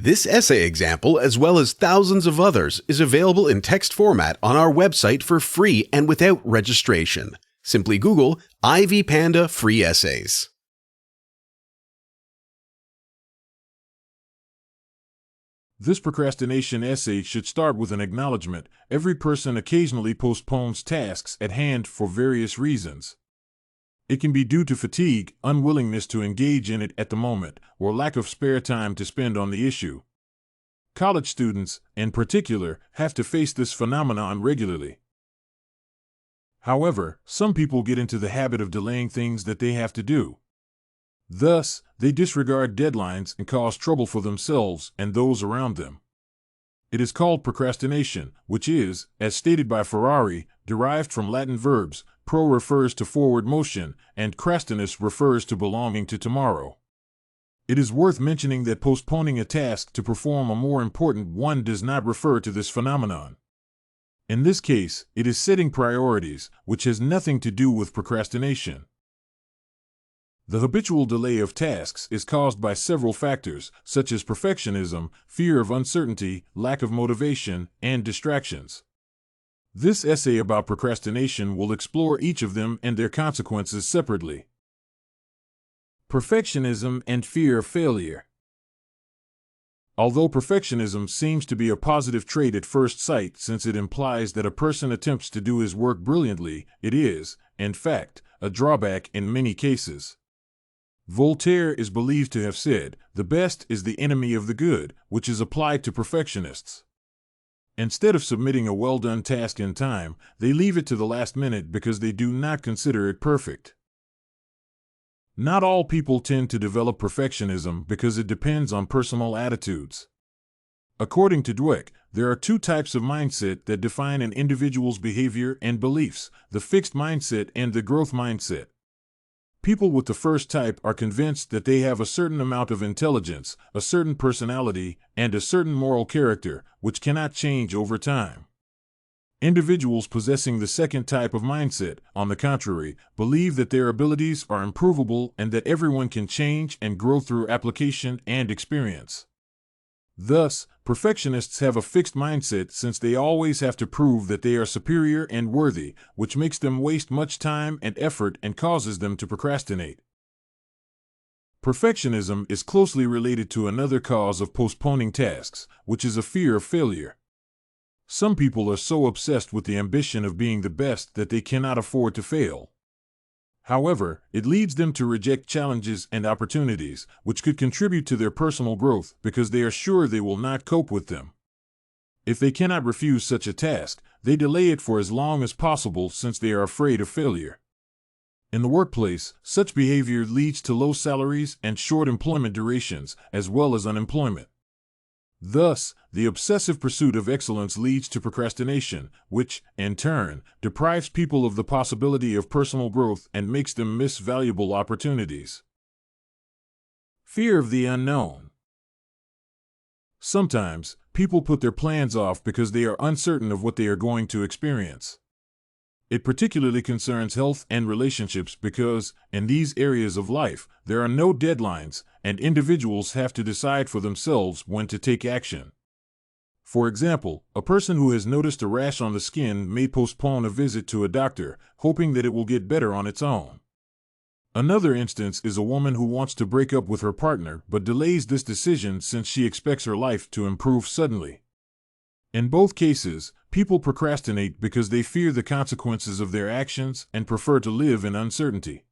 This essay example, as well as thousands of others, is available in text format on our website for free and without registration. Simply Google Ivy Panda Free Essays. This procrastination essay should start with an acknowledgement. Every person occasionally postpones tasks at hand for various reasons. It can be due to fatigue, unwillingness to engage in it at the moment, or lack of spare time to spend on the issue. College students, in particular, have to face this phenomenon regularly. However, some people get into the habit of delaying things that they have to do. Thus, they disregard deadlines and cause trouble for themselves and those around them. It is called procrastination, which is, as stated by Ferrari, derived from Latin verbs. Pro refers to forward motion, and crastinus refers to belonging to tomorrow. It is worth mentioning that postponing a task to perform a more important one does not refer to this phenomenon. In this case, it is setting priorities, which has nothing to do with procrastination. The habitual delay of tasks is caused by several factors, such as perfectionism, fear of uncertainty, lack of motivation, and distractions. This essay about procrastination will explore each of them and their consequences separately. Perfectionism and fear of failure. Although perfectionism seems to be a positive trait at first sight since it implies that a person attempts to do his work brilliantly, it is, in fact, a drawback in many cases. Voltaire is believed to have said, "The best is the enemy of the good," which is applied to perfectionists. Instead of submitting a well-done task in time, they leave it to the last minute because they do not consider it perfect. Not all people tend to develop perfectionism because it depends on personal attitudes. According to Dweck, there are two types of mindset that define an individual's behavior and beliefs: the fixed mindset and the growth mindset. People with the first type are convinced that they have a certain amount of intelligence, a certain personality, and a certain moral character, which cannot change over time. Individuals possessing the second type of mindset, on the contrary, believe that their abilities are improvable and that everyone can change and grow through application and experience. Thus, perfectionists have a fixed mindset since they always have to prove that they are superior and worthy, which makes them waste much time and effort and causes them to procrastinate. Perfectionism is closely related to another cause of postponing tasks, which is a fear of failure. Some people are so obsessed with the ambition of being the best that they cannot afford to fail. However, it leads them to reject challenges and opportunities, which could contribute to their personal growth because they are sure they will not cope with them. If they cannot refuse such a task, they delay it for as long as possible since they are afraid of failure. In the workplace, such behavior leads to low salaries and short employment durations, as well as unemployment. Thus, the obsessive pursuit of excellence leads to procrastination, which, in turn, deprives people of the possibility of personal growth and makes them miss valuable opportunities. Fear of the unknown. Sometimes, people put their plans off because they are uncertain of what they are going to experience. It particularly concerns health and relationships because, in these areas of life, there are no deadlines, and individuals have to decide for themselves when to take action. For example, a person who has noticed a rash on the skin may postpone a visit to a doctor, hoping that it will get better on its own. Another instance is a woman who wants to break up with her partner but delays this decision since she expects her life to improve suddenly. In both cases, people procrastinate because they fear the consequences of their actions and prefer to live in uncertainty.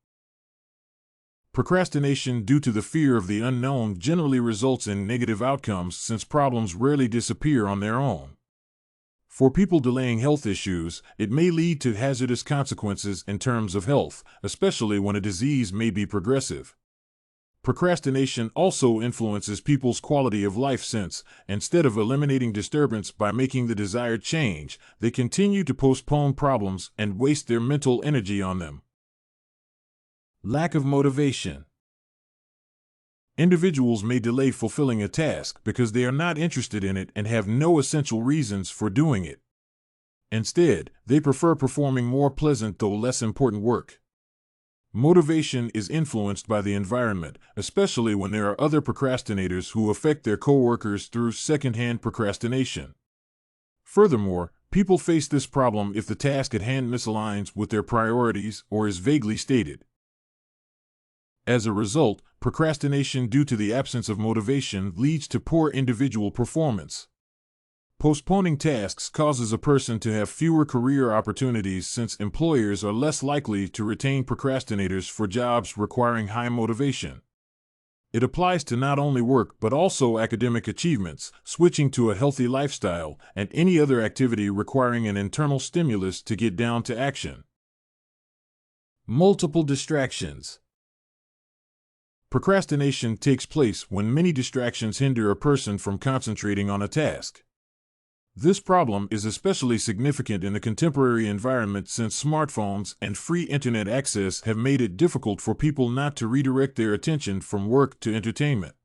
Procrastination due to the fear of the unknown generally results in negative outcomes since problems rarely disappear on their own. For people delaying health issues, it may lead to hazardous consequences in terms of health, especially when a disease may be progressive. Procrastination also influences people's quality of life since, instead of eliminating disturbance by making the desired change, they continue to postpone problems and waste their mental energy on them. Lack of motivation. Individuals may delay fulfilling a task because they are not interested in it and have no essential reasons for doing it. Instead, they prefer performing more pleasant though less important work. Motivation is influenced by the environment, especially when there are other procrastinators who affect their coworkers through secondhand procrastination. Furthermore, people face this problem if the task at hand misaligns with their priorities or is vaguely stated. As a result, procrastination due to the absence of motivation leads to poor individual performance. Postponing tasks causes a person to have fewer career opportunities since employers are less likely to retain procrastinators for jobs requiring high motivation. It applies to not only work but also academic achievements, switching to a healthy lifestyle, and any other activity requiring an internal stimulus to get down to action. Multiple distractions. Procrastination takes place when many distractions hinder a person from concentrating on a task. This problem is especially significant in the contemporary environment since smartphones and free internet access have made it difficult for people not to redirect their attention from work to entertainment.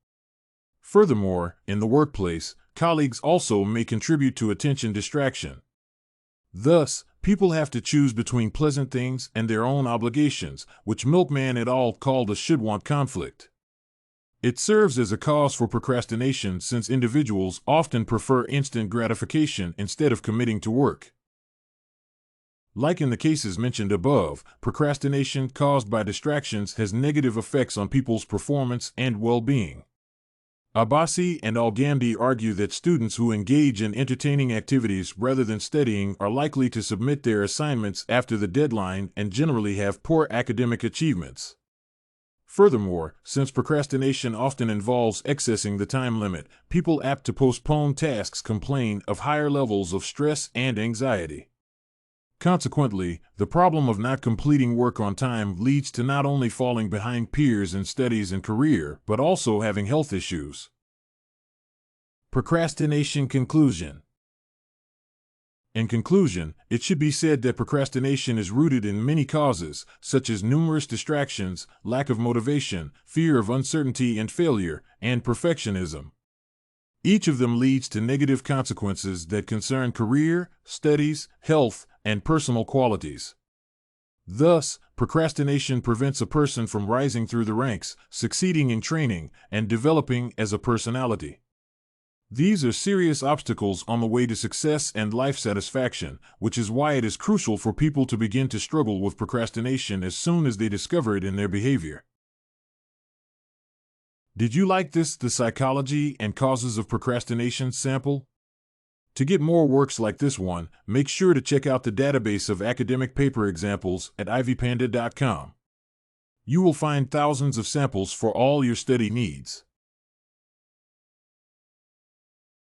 Furthermore, in the workplace, colleagues also may contribute to attention distraction. Thus, people have to choose between pleasant things and their own obligations, which Milkman et al. Called a should-want conflict. It serves as a cause for procrastination since individuals often prefer instant gratification instead of committing to work. Like in the cases mentioned above, procrastination caused by distractions has negative effects on people's performance and well-being. Abbasi and Alghamdi argue that students who engage in entertaining activities rather than studying are likely to submit their assignments after the deadline and generally have poor academic achievements. Furthermore, since procrastination often involves accessing the time limit, people apt to postpone tasks complain of higher levels of stress and anxiety. Consequently, the problem of not completing work on time leads to not only falling behind peers in studies and career, but also having health issues. Procrastination conclusion. In conclusion, it should be said that procrastination is rooted in many causes, such as numerous distractions, lack of motivation, fear of uncertainty and failure, and perfectionism. Each of them leads to negative consequences that concern career, studies, health, and personal qualities. Thus, procrastination prevents a person from rising through the ranks, succeeding in training, and developing as a personality. These are serious obstacles on the way to success and life satisfaction, which is why it is crucial for people to begin to struggle with procrastination as soon as they discover it in their behavior. Did you like this The Psychology and Causes of Procrastination sample? To get more works like this one, make sure to check out the database of academic paper examples at ivpanda.com. You will find thousands of samples for all your study needs.